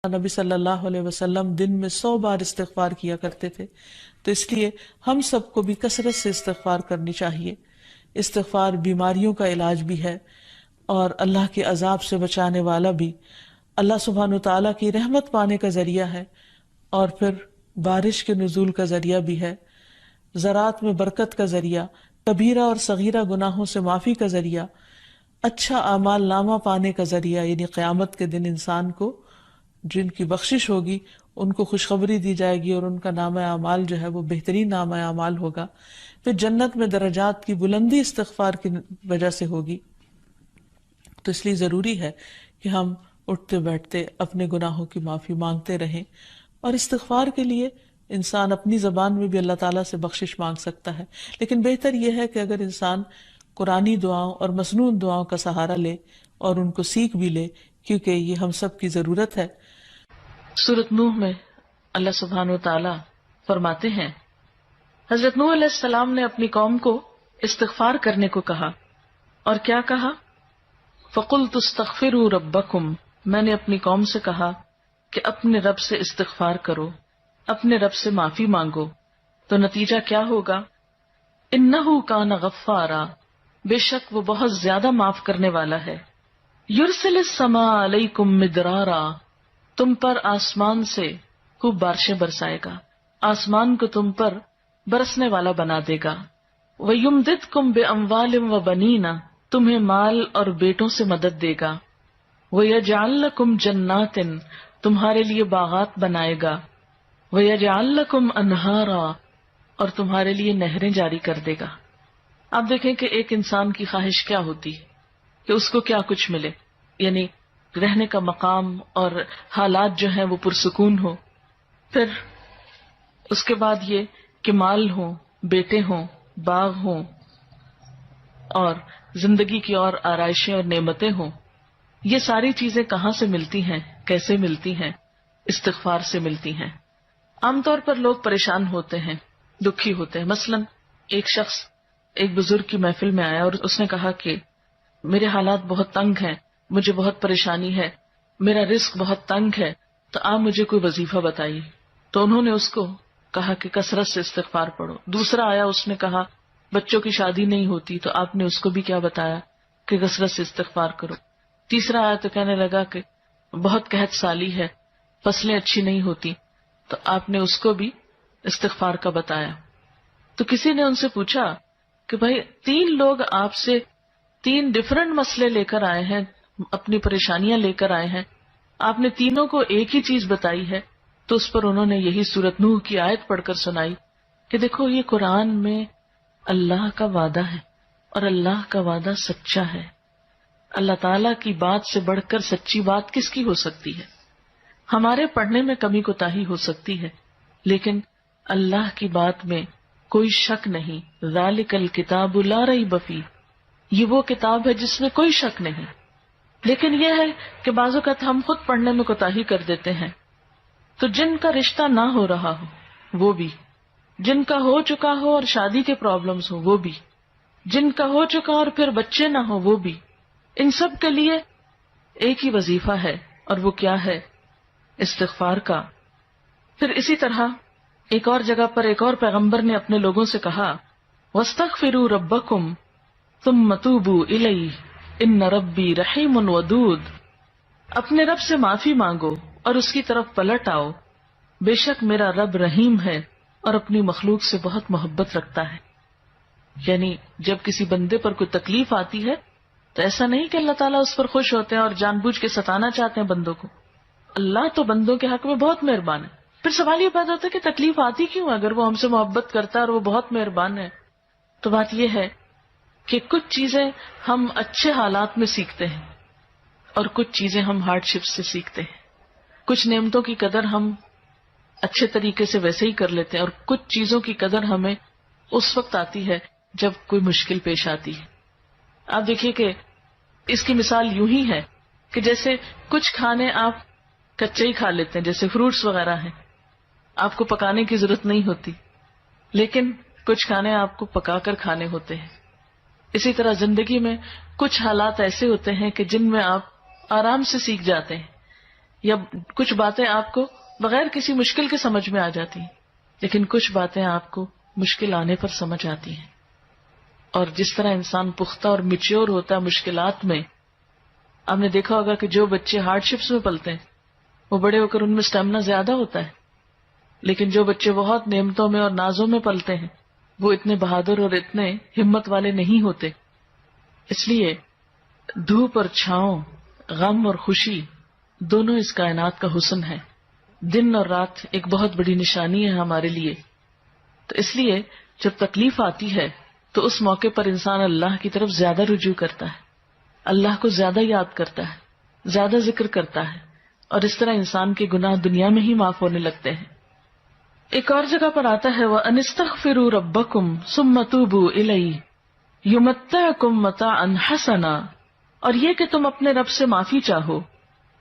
نبی صلی اللہ علیہ وسلم دن میں 100 بار استغفار کیا کرتے تھے، تو اس لیے ہم سب کو بھی کثرت سے استغفار کرنی چاہیے۔ استغفار بیماریوں کا علاج بھی ہے اور اللہ کے عذاب سے بچانے والا بھی، اللہ سبحانہ وتعالیٰ کی رحمت پانے کا ذریعہ ہے، اور پھر بارش کے نزول کا ذریعہ بھی ہے، زراعت میں برکت کا ذریعہ، کبیرہ اور صغیرہ گناہوں سے معافی کا ذریعہ، اچھا اعمال نامہ پانے کا ذریعہ، یعنی قیامت کے دن انسان کو جن کی بخشش ہوگی ان کو خوشخبری دی جائے گی اور ان کا نامہ اعمال جو ہے وہ بہترین نامہ اعمال ہوگا۔ پھر جنت میں درجات کی بلندی استغفار کی وجہ سے ہوگی۔ تو اس لیے ضروری ہے کہ ہم اٹھتے بیٹھتے اپنے گناہوں کی معافی مانگتے رہیں، اور استغفار کے لیے انسان اپنی زبان میں بھی اللہ تعالیٰ سے بخشش مانگ سکتا ہے، لیکن بہتر یہ ہے کہ اگر انسان قرآنی دعاؤں اور مسنون دعاؤں کا سہارا لے اور ان کو سیکھ بھی لے، کیونکہ یہ ہم سب کی ضرورت ہے۔ سورۃ نوح میں اللہ سبحانہ وتعالیٰ فرماتے ہیں، حضرت نوح علیہ السلام نے اپنی قوم کو استغفار کرنے کو کہا، اور کیا کہا؟ فَقُلْتُ اسْتَغْفِرُوا رَبَّكُمْ، میں نے اپنی قوم سے کہا کہ اپنے رب سے استغفار کرو، اپنے رب سے معافی مانگو۔ تو نتیجہ کیا ہوگا؟ إِنَّهُ كَانَ غَفَّارًا، بے شک وہ بہت زیادہ معاف کرنے والا ہے۔ يُرْسِلِ السَّمَاءَ عَلَيْكُمْ مِدْرَارًا، تم پر آسمان سے خوب بارشیں برسائے گا، آسمان کو تم پر برسنے والا بنا دے گا۔ وَيُمْدِدْكُمْ بِأَمْوَالٍ وَبَنِينَ، تمہیں مال اور بیٹوں سے مدد دے گا۔ وَيَجْعَلْ لَكُمْ جَنَّاتٍ، تمہارے لیے باغات بنائے گا۔ وَيَجْعَلْ لَكُمْ أَنْهَارًا، اور تمہارے لیے نہریں جاری کر دے گا۔ آپ دیکھیں کہ ایک انسان کی خواہش کیا ہوتی ہے کہ اس کو کیا کچھ ملے، یعنی رہنے کا مقام اور حالات جو ہیں وہ پرسکون ہو، پھر اس کے بعد یہ کہ مال ہوں، بیٹے ہوں، باغ ہوں، اور زندگی کی اور آرائشیں اور نعمتیں ہوں۔ یہ ساری چیزیں کہاں سے ملتی ہیں، کیسے ملتی ہیں؟ استغفار سے ملتی ہیں۔ عام طور پر لوگ پریشان ہوتے ہیں، دکھی ہوتے ہیں۔ مثلا ایک شخص ایک بزرگ کی محفل میں آیا اور اس نے کہا کہ میرے حالات بہت تنگ ہیں، مجھے بہت پریشانی ہے، میرا رزق بہت تنگ ہے، تو آپ مجھے کوئی وظیفہ بتائیے۔ تو انہوں نے اس کو کہا کہ کثرت سے استغفار پڑھو۔ دوسرا آیا، اس نے کہا بچوں کی شادی نہیں ہوتی، تو آپ نے اس کو بھی کیا بتایا کہ کثرت سے استغفار کرو۔ تیسرا آیا تو کہنے لگا کہ بہت قحط سالی ہے، فصلیں اچھی نہیں ہوتی، تو آپ نے اس کو بھی استغفار کا بتایا۔ تو کسی نے ان سے پوچھا کہ بھائی 3 لوگ آپ سے 3 ڈفرنٹ مسئلے لے کر آئے ہیں، اپنی پریشانیاں لے کر آئے ہیں، آپ نے تینوں کو ایک ہی چیز بتائی ہے۔ تو اس پر انہوں نے یہی سورۃ نوح کی آیت پڑھ کر سنائی کہ دیکھو یہ قرآن میں اللہ کا وعدہ ہے، اور اللہ کا وعدہ سچا ہے۔ اللہ تعالیٰ کی بات سے بڑھ کر سچی بات کس کی ہو سکتی ہے؟ ہمارے پڑھنے میں کمی کوتاہی ہو سکتی ہے، لیکن اللہ کی بات میں کوئی شک نہیں۔ ذالک الکتاب لا ریب فیہ، یہ وہ کتاب ہے جس میں کوئی شک نہیں۔ لیکن یہ ہے کہ بعض اوقات ہم خود پڑھنے میں کوتاہی کر دیتے ہیں، تو جن کا رشتہ نہ ہو رہا ہو وہ بھی، جن کا ہو چکا ہو اور شادی کے پرابلمز ہو وہ بھی، جن کا ہو چکا اور پھر بچے نہ ہو وہ بھی، ان سب کے لیے ایک ہی وظیفہ ہے، اور وہ کیا ہے؟ استغفار کا۔ پھر اسی طرح ایک اور جگہ پر ایک اور پیغمبر نے اپنے لوگوں سے کہا وَاسْتَغْفِرُوا رَبَّكُمْ ثُمَّ تُوبُوا إِلَيْهِ إِنَّ رَبِّي رَحِيمٌ وَدُودٌ، اپنے رب سے معافی مانگو اور اس کی طرف پلٹ آؤ، بے شک میرا رب رحیم ہے اور اپنی مخلوق سے بہت محبت رکھتا ہے۔ یعنی جب کسی بندے پر کوئی تکلیف آتی ہے تو ایسا نہیں کہ اللہ تعالیٰ اس پر خوش ہوتے ہیں اور جان بوجھ کے ستانا چاہتے ہیں بندوں کو۔ اللہ تو بندوں کے حق میں بہت مہربان ہے۔ پھر سوال یہ پیدا ہوتا ہے کہ تکلیف آتی کیوں؟ اگر وہ ہم سے محبت کرتا ہے اور وہ بہت مہربان ہے، تو بات یہ ہے کہ کچھ چیزیں ہم اچھے حالات میں سیکھتے ہیں اور کچھ چیزیں ہم ہارڈ شپ سے سیکھتے ہیں۔ کچھ نعمتوں کی قدر ہم اچھے طریقے سے ویسے ہی کر لیتے ہیں، اور کچھ چیزوں کی قدر ہمیں اس وقت آتی ہے جب کوئی مشکل پیش آتی ہے۔ آپ دیکھیے کہ اس کی مثال یوں ہی ہے کہ جیسے کچھ کھانے آپ کچے ہی کھا لیتے ہیں، جیسے فروٹس وغیرہ ہیں، آپ کو پکانے کی ضرورت نہیں ہوتی، لیکن کچھ کھانے آپ کو پکا کر کھانے ہوتے ہیں۔ اسی طرح زندگی میں کچھ حالات ایسے ہوتے ہیں کہ جن میں آپ آرام سے سیکھ جاتے ہیں، یا کچھ باتیں آپ کو بغیر کسی مشکل کے سمجھ میں آ جاتی ہیں، لیکن کچھ باتیں آپ کو مشکل آنے پر سمجھ آتی ہیں. اور جس طرح انسان پختہ اور میچیور ہوتا ہے مشکلات میں، آپ نے دیکھا ہوگا کہ جو بچے ہارڈ شپس میں پلتے ہیں وہ بڑے ہو کر ان میں سٹیمنا زیادہ ہوتا ہے، لیکن جو بچے بہت نعمتوں میں اور نازوں میں پلتے ہیں وہ اتنے بہادر اور اتنے ہمت والے نہیں ہوتے. اس لیے دھوپ اور چھاؤں، غم اور خوشی، دونوں اس کائنات کا حسن ہے. دن اور رات ایک بہت بڑی نشانی ہے ہمارے لیے. تو اس لیے جب تکلیف آتی ہے تو اس موقع پر انسان اللہ کی طرف زیادہ رجوع کرتا ہے، اللہ کو زیادہ یاد کرتا ہے، زیادہ ذکر کرتا ہے، اور اس طرح انسان کے گناہ دنیا میں ہی معاف ہونے لگتے ہیں. ایک اور جگہ پر آتا ہے وَأَنِ اسْتَغْفِرُوا رَبَّكُمْ ثُمَّ تُوبُوا إِلَيْهِ يُمَتِّعْكُمْ مَتَاعًا حَسَنًا، اور یہ کہ تم اپنے رب سے معافی چاہو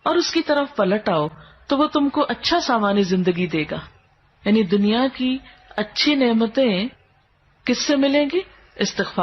اور اس کی طرف پلٹ آؤ تو وہ تم کو اچھا سامان زندگی دے گا. یعنی دنیا کی اچھی نعمتیں کس سے ملیں گی؟ استغفار